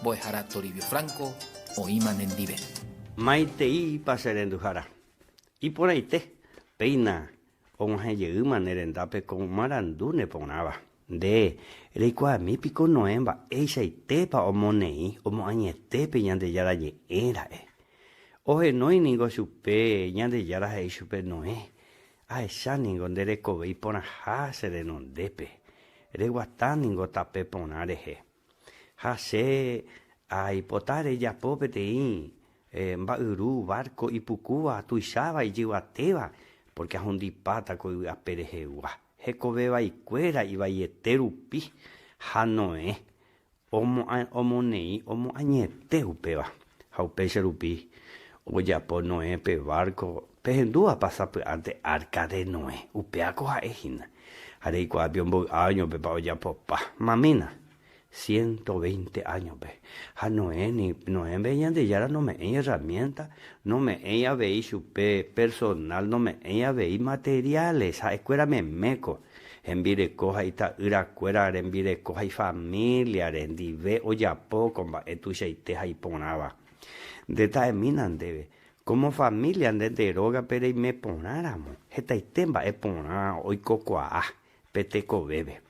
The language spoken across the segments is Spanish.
Boejara Toribio Franco, Oíman en Dive. Maitei paserendujara. Y por ahí te, peina, onja yeuma nerendape con marandune ponaba. De, reikua mi pico noemba, eisa y tepa omonei, omo añetepe ñande yara ye era Oje noi ningo chupe, ñande yara hei chupe noe. Aesha ningo ndere kobe pona hase de nondepe. Reguatán ningo tape ponareje. Hase, ai potare ya popete mba'yru, barco ipukúva, tuicháva ijyguatéva, porque ahondipáta ko'y'aperehegua. Hekovéva ikuéra ivaiete rupi ha Noé omonei omoañete upéva. Ha upéicha rupi ojapo Noé pe barco pehendúva pasapy'ánte arca de Noé. Upéako ha'ehína. Ha reikuaapi ombo'áño pepa ojapopa. Mamína. 120 años, ve. A Noé ve ñande yara no me hay herramientas, no me hay a veí chupe personal, no me hay a veí materiales, a escuela me meco. En vire coja y ta ira cuera, en vire coja y familia, en dive o ya poco, etu sheiteja y ponaba. De ta minan debe. Como familia de droga, pero y me ponáramos. Esta itemba es poná, hoy cocoa, peteco bebe.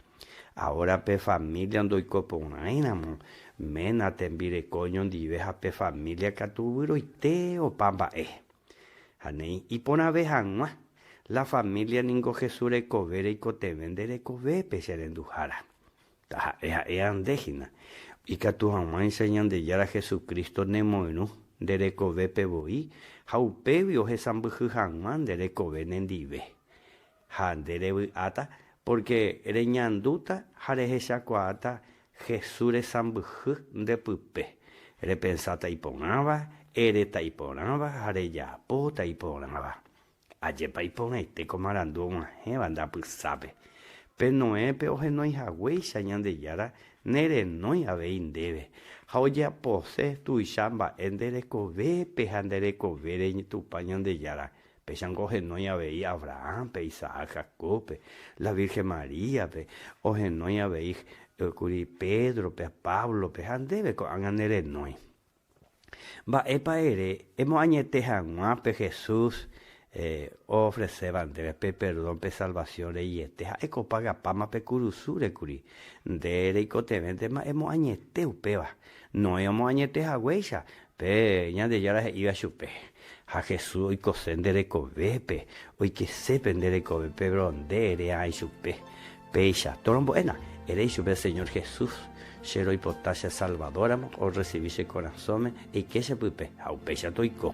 Ahora pe familia ando y coponainamo. Mena tembire coño diveja pe familia catubiro y teo pamba Hanei y pona vejanua. La familia ningo Jesús recovere y cotevendere cove pe serendujara. Taja andejina. Y catuhamá enseñan de yara Jesucristo nemoinu. De recove pe boi. Jaupevio jesambujujanman de recove nendive. Handere ata. Porque reñanduta jarejecha cuata Jesús sambuju de pupe. Repensata y ponaba, ereta y ponaba, jareyapo y ponaba. Ayepa y ponete comarando una banda pusape. Pero no es peor no hay hawei de yara, nere no hay avein debe. Hauya pose tu chamba en dereco-ve, pejandereco ver en tu pañan de yara. Peshango no ya veía Abraham, pe Isaac, Jacob, la Virgen María, pe oje no ya veía curi Pedro, pe Pablo, pe handebe con anganere noi. Va epa ere, hemos añete janua pe Jesús ofrece bandera pe perdón pe salvación y eco paga pama pe curusure curi. Dere y cotevente ma hemos añete upeba. No hemos añete jagüecha, pe ya de yara iba chupe. A Jesús hoy cosendere covepe, hoy que se pendere covepe, brondere ay chupe, pecha, torombuena, eres chupe Señor Jesús, shero y potasha salvadoramo, o recibirse corazón, y que se pupe, au pecha toico.